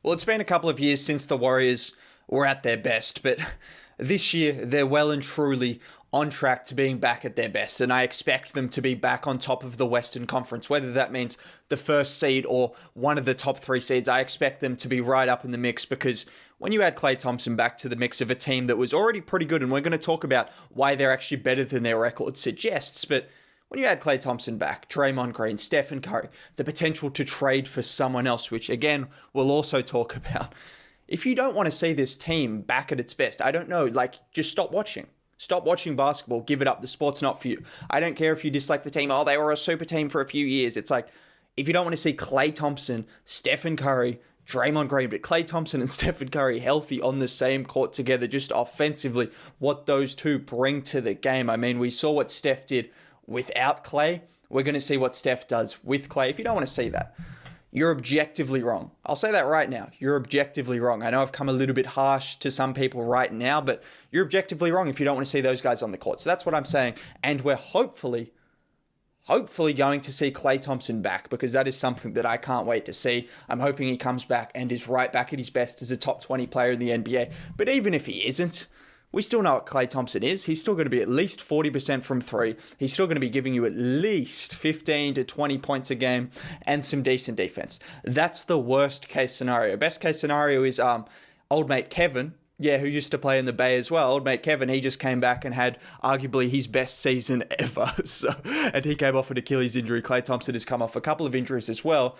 Well, it's been a couple of years since the Warriors were at their best, but this year they're well and truly on track to being back at their best, and I expect them to be back on top of the Western Conference, whether that means the first seed or one of the top three seeds. I expect them to be right up in the mix because when you add Klay Thompson back to the mix of a team that was already pretty good, and we're going to talk about why they're actually better than their record suggests, but when you add Klay Thompson back, Draymond Green, Stephen Curry, the potential to trade for someone else, which again, we'll also talk about. If you don't want to see this team back at its best, I don't know, just stop watching. Stop watching basketball. Give it up. The sport's not for you. I don't care if you dislike the team. Oh, they were a super team for a few years. It's like, if you don't want to see Klay Thompson, Stephen Curry, Draymond Green, but Klay Thompson and Stephen Curry healthy on the same court together, just offensively, what those two bring to the game. I mean, we saw what Steph did without Klay. We're going to see what Steph does with Klay. If you don't want to see that, you're objectively wrong. I'll say that right now. You're objectively wrong. I know I've come a little bit harsh to some people right now, but you're objectively wrong if you don't want to see those guys on the court. So that's what I'm saying. And we're hopefully going to see Klay Thompson back, because that is something that I can't wait to see. I'm hoping he comes back and is right back at his best as a top 20 player in the NBA. But even if he isn't, we still know what Klay Thompson is. He's still going to be at least 40% from three. He's still going to be giving you at least 15 to 20 points a game and some decent defense. That's the worst case scenario. Best case scenario is old mate Kevin, who used to play in the Bay as well. Old mate Kevin, he just came back and had arguably his best season ever. And he came off an Achilles injury. Klay Thompson has come off a couple of injuries as well.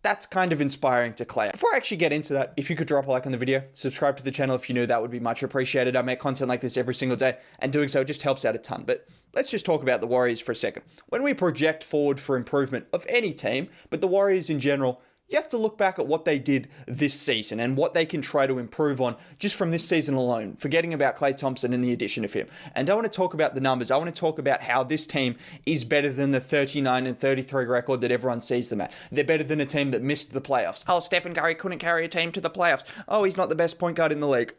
That's kind of inspiring to Klay. Before I actually get into that, if you could drop a like on the video, subscribe to the channel if you're new, that would be much appreciated. I make content like this every single day, and doing so just helps out a ton. But let's just talk about the Warriors for a second. When we project forward for improvement of any team, but the Warriors in general, you have to look back at what they did this season and what they can try to improve on just from this season alone, forgetting about Klay Thompson and the addition of him. And I want to talk about the numbers. I want to talk about how this team is better than the 39 and 33 record that everyone sees them at. They're better than a team that missed the playoffs. Oh, Stephen Curry couldn't carry a team to the playoffs. Oh, he's not the best point guard in the league.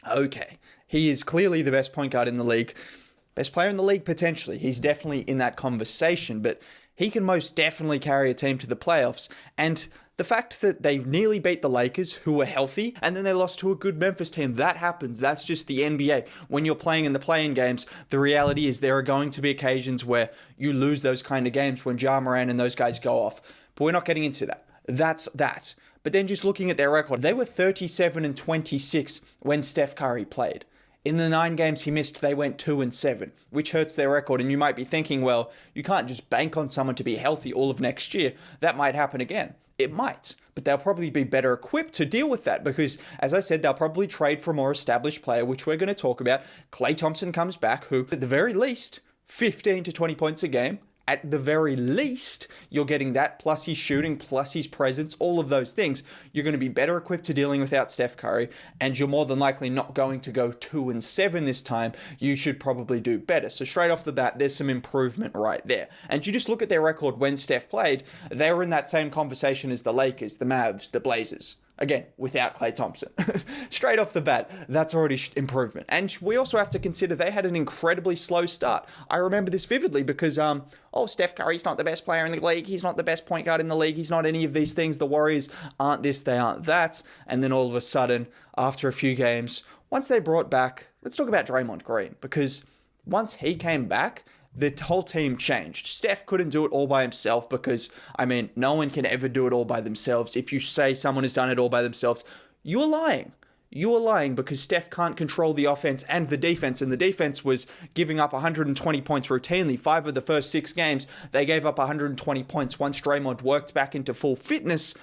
Okay. He is clearly the best point guard in the league. Best player in the league, potentially. He's definitely in that conversation, but he can most definitely carry a team to the playoffs. And the fact that they nearly beat the Lakers, who were healthy, and then they lost to a good Memphis team, that happens. That's just the NBA. When you're playing in the play-in games, the reality is there are going to be occasions where you lose those kind of games when Ja Morant and those guys go off. But we're not getting into that. That's that. But then just looking at their record, they were 37 and 26 when Steph Curry played. In the 9 games he missed, they went 2-7, which hurts their record. And you might be thinking, well, you can't just bank on someone to be healthy all of next year. That might happen again. It might, but they'll probably be better equipped to deal with that because, as I said, they'll probably trade for a more established player, which we're going to talk about. Klay Thompson comes back, who, at the very least, 15 to 20 points a game. At the very least, you're getting that, plus his shooting, plus his presence, all of those things. You're going to be better equipped to dealing without Steph Curry, and you're more than likely not going to go 2-7 this time. You should probably do better. So straight off the bat, there's some improvement right there. And you just look at their record when Steph played, they were in that same conversation as the Lakers, the Mavs, the Blazers. Again, without Klay Thompson. Straight off the bat, that's already improvement. And we also have to consider they had an incredibly slow start. I remember this vividly because, Steph Curry's not the best player in the league. He's not the best point guard in the league. He's not any of these things. The Warriors aren't this, they aren't that. And then all of a sudden, after a few games, once they brought back, let's talk about Draymond Green. Because once he came back, the whole team changed. Steph couldn't do it all by himself because, no one can ever do it all by themselves. If you say someone has done it all by themselves, you are lying. You are lying because Steph can't control the offense and the defense, and the defense was giving up 120 points routinely. 5 of the first 6 games, they gave up 120 points. Once Draymond worked back into full fitness,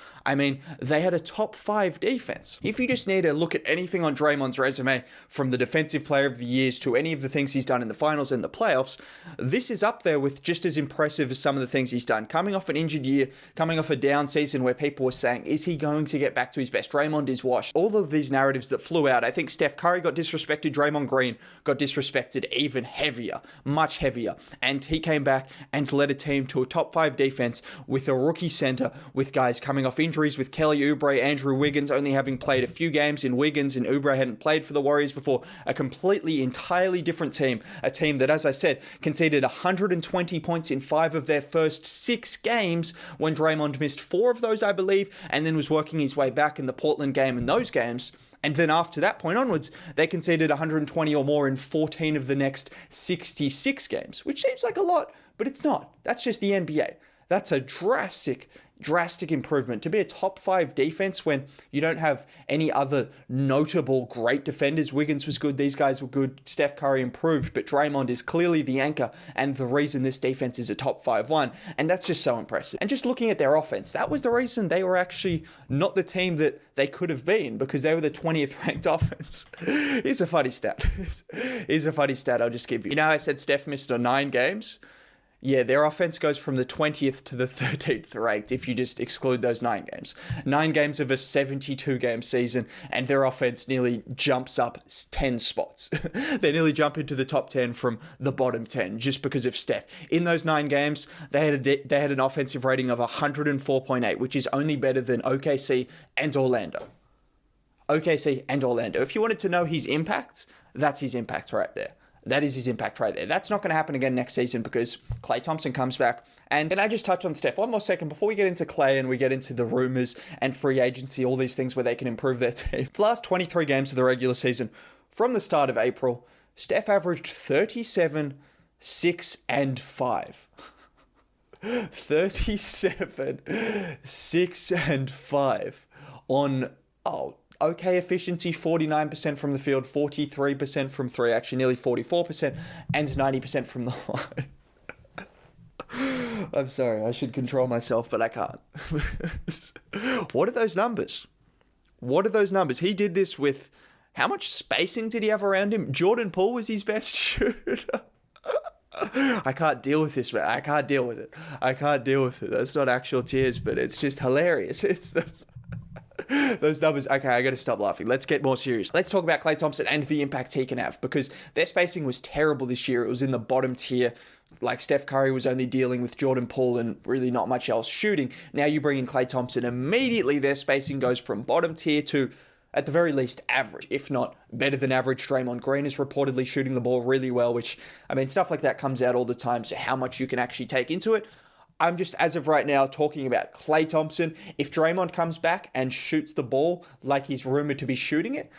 they had a top 5 defense. If you just need to look at anything on Draymond's resume, from the defensive player of the years to any of the things he's done in the finals and the playoffs, this is up there with just as impressive as some of the things he's done. Coming off an injured year, coming off a down season where people were saying, is he going to get back to his best? Draymond is washed. All of these narratives narratives that flew out. I think Steph Curry got disrespected. Draymond Green got disrespected even heavier, much heavier. And he came back and led a team to a top 5 defense with a rookie center, with guys coming off injuries, with Kelly Oubre, Andrew Wiggins only having played a few games in Wiggins, and Oubre hadn't played for the Warriors before. A completely, entirely different team. A team that, as I said, conceded 120 points in 5 of their first 6 games when Draymond missed 4 of those, I believe, and then was working his way back in the Portland game and those games. And then after that point onwards, they conceded 120 or more in 14 of the next 66 games, which seems like a lot, but it's not. That's just the NBA. That's a drastic improvement. To be a top 5 defense when you don't have any other notable great defenders. Wiggins was good. These guys were good. Steph Curry improved, but Draymond is clearly the anchor and the reason this defense is a top 5-1. And that's just so impressive. And just looking at their offense, that was the reason they were actually not the team that they could have been, because they were the 20th ranked offense. Here's a funny stat. Here's a funny stat I'll just give you. You know how I said Steph missed on 9 games? Yeah, their offense goes from the 20th to the 13th ranked if you just exclude those 9 games. 9 games of a 72-game season, and their offense nearly jumps up 10 spots. They nearly jump into the top 10 from the bottom 10 just because of Steph. In those 9 games, they had an offensive rating of 104.8, which is only better than OKC and Orlando. OKC and Orlando. If you wanted to know his impact, that's his impact right there. That is his impact right there. That's not going to happen again next season because Klay Thompson comes back. And can I just touch on Steph one more second before we get into Klay and we get into the rumors and free agency, all these things where they can improve their team. The last 23 games of the regular season, from the start of April, Steph averaged 37, 6, and 5. 37, 6, and 5 on, okay efficiency, 49% from the field, 43% from 3, actually nearly 44%, and 90% from the line. I'm sorry, I should control myself, but I can't. What are those numbers? What are those numbers? He did this with, how much spacing did he have around him? Jordan Poole was his best shooter. I can't deal with this, man. I can't deal with it. That's not actual tears, but it's just hilarious. It's the... Those numbers, okay, I gotta stop laughing. Let's get more serious. Let's talk about Klay Thompson and the impact he can have, because their spacing was terrible this year. It was in the bottom tier. Like Steph Curry was only dealing with Jordan Poole and really not much else shooting. Now you bring in Klay Thompson, immediately their spacing goes from bottom tier to, at the very least, average, if not better than average. Draymond Green is reportedly shooting the ball really well, which, I mean, stuff like that comes out all the time, so how much you can actually take into it. I'm just, as of right now, talking about Klay Thompson. If Draymond comes back and shoots the ball like he's rumored to be shooting it,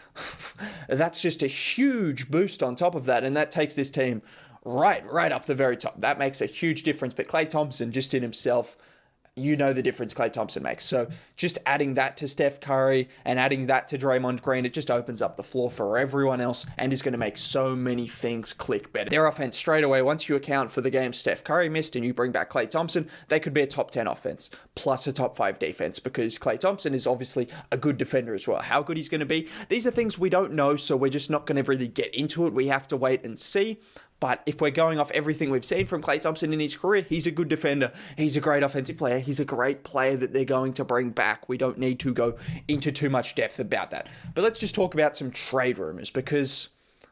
that's just a huge boost on top of that, and that takes this team right up the very top. That makes a huge difference, but Klay Thompson, just in himself, you know the difference Klay Thompson makes. So just adding that to Steph Curry and adding that to Draymond Green, it just opens up the floor for everyone else and is going to make so many things click better. Their offense straight away, once you account for the games Steph Curry missed and you bring back Klay Thompson, they could be a top 10 offense plus a top 5 defense, because Klay Thompson is obviously a good defender as well. How good he's going to be, these are things we don't know, so we're just not going to really get into it. We have to wait and see. But if we're going off everything we've seen from Klay Thompson in his career, he's a good defender. He's a great offensive player. He's a great player that they're going to bring back. We don't need to go into too much depth about that. But let's just talk about some trade rumors, because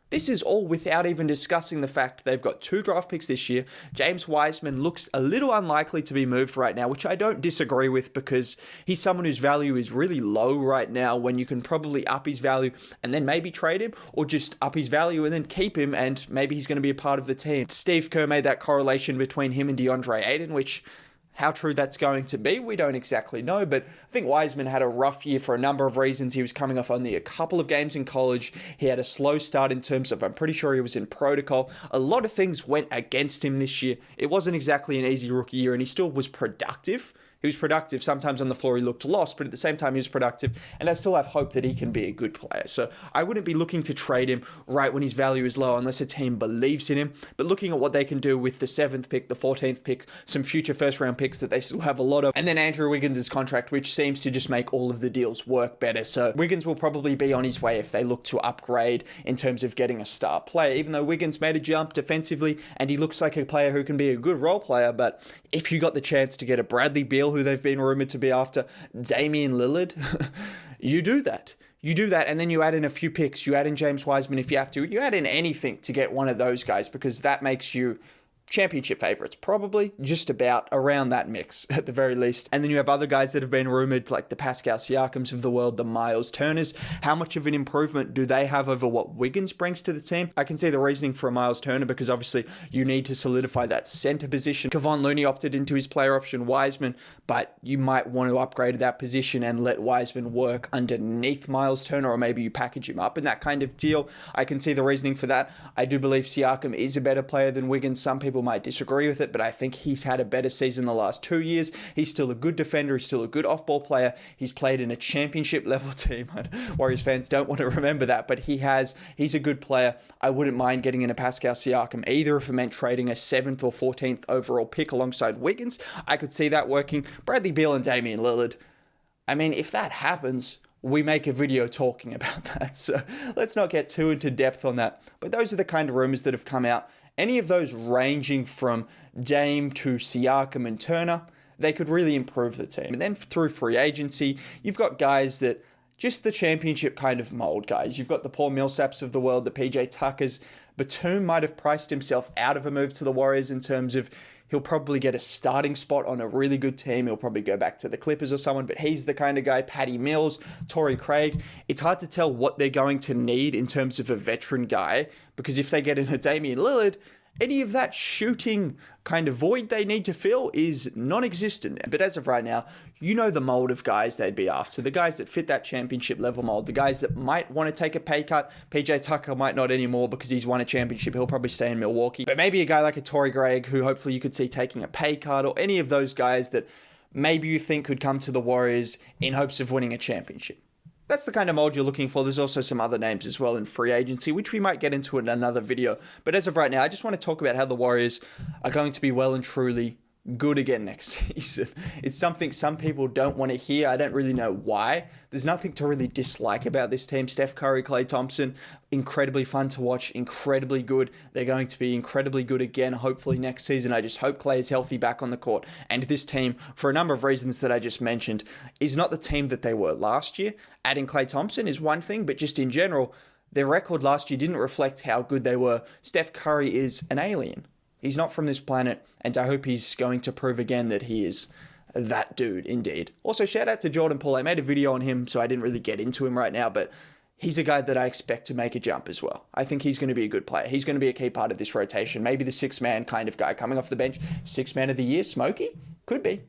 this is all without even discussing the fact they've got 2 draft picks this year. James Wiseman looks a little unlikely to be moved right now, which I don't disagree with, because he's someone whose value is really low right now, when you can probably up his value and then maybe trade him, or just up his value and then keep him and maybe he's going to be a part of the team. Steve Kerr made that correlation between him and DeAndre Ayton, which... how true that's going to be, we don't exactly know, but I think Wiseman had a rough year for a number of reasons. He was coming off only a couple of games in college. He had a slow start in terms of, I'm pretty sure he was in protocol. A lot of things went against him this year. It wasn't exactly an easy rookie year, and he still was productive. He was productive. Sometimes on the floor he looked lost, but at the same time he was productive, and I still have hope that he can be a good player. So I wouldn't be looking to trade him right when his value is low unless a team believes in him. But looking at what they can do with the 7th pick, the 14th pick, some future first-round picks that they still have a lot of, and then Andrew Wiggins' contract, which seems to just make all of the deals work better. So Wiggins will probably be on his way if they look to upgrade in terms of getting a star player, even though Wiggins made a jump defensively, and he looks like a player who can be a good role player. But if you got the chance to get a Bradley Beal, who they've been rumored to be after, Damian Lillard, you do that. you do that, and then you add in a few picks. You add in James Wiseman if you have to. You add in anything to get one of those guys, because that makes you championship favorites, probably just about around that mix at the very least. And then you have other guys that have been rumored, like the Pascal Siakams of the world, the Miles Turners. How much of an improvement do they have over what Wiggins brings to the team? I can see the reasoning for a Miles Turner, because obviously you need to solidify that center position. Kevon Looney opted into his player option, Wiseman, but you might want to upgrade that position and let Wiseman work underneath Miles Turner, or maybe you package him up in that kind of deal. I can see the reasoning for that. I do believe Siakam is a better player than Wiggins. Some people might disagree with it, but I think he's had a better season the last 2 years. He's still a good defender. He's still a good off-ball player. He's played in a championship level team. Warriors fans don't want to remember that, but he's a good player. I wouldn't mind getting in a Pascal Siakam either if it meant trading a 7th or 14th overall pick alongside Wiggins. I could see that working. Bradley Beal and Damian Lillard. I mean, if that happens, we make a video talking about that. So let's not get too into depth on that. But those are the kind of rumors that have come out. Any of those ranging from Dame to Siakam and Turner, they could really improve the team. And then through free agency, you've got guys that just the championship kind of mold guys. You've got the Paul Millsaps of the world, the PJ Tuckers. Batum might have priced himself out of a move to the Warriors in terms of he'll probably get a starting spot on a really good team. He'll probably go back to the Clippers or someone, but he's the kind of guy. Patty Mills, Torrey Craig. It's hard to tell what they're going to need in terms of a veteran guy, because if they get in a Damian Lillard, any of that shooting kind of void they need to fill is non-existent. But as of right now, you know the mold of guys they'd be after. The guys that fit that championship level mold. The guys that might want to take a pay cut. PJ Tucker might not anymore because he's won a championship. He'll probably stay in Milwaukee. But maybe a guy like a Torrey Craig, who hopefully you could see taking a pay cut, or any of those guys that maybe you think could come to the Warriors in hopes of winning a championship. That's the kind of mold you're looking for. There's also some other names as well in free agency, which we might get into in another video. But as of right now, I just want to talk about how the Warriors are going to be well and truly good again next season. It's something some people don't want to hear. I don't really know why. There's nothing to really dislike about this team. Steph Curry, Klay Thompson, incredibly fun to watch, incredibly good. They're going to be incredibly good again, hopefully next season. I just hope Klay is healthy back on the court. And this team, for a number of reasons that I just mentioned, is not the team that they were last year. Adding Klay Thompson is one thing, but just in general, their record last year didn't reflect how good they were. Steph Curry is an alien. He's not from this planet, and I hope he's going to prove again that he is that dude, indeed. Also, shout out to Jordan Poole. I made a video on him, so I didn't really get into him right now, but he's a guy that I expect to make a jump as well. I think he's going to be a good player. He's going to be a key part of this rotation. Maybe the six-man kind of guy coming off the bench. Six man of the year, Smokey? Could be.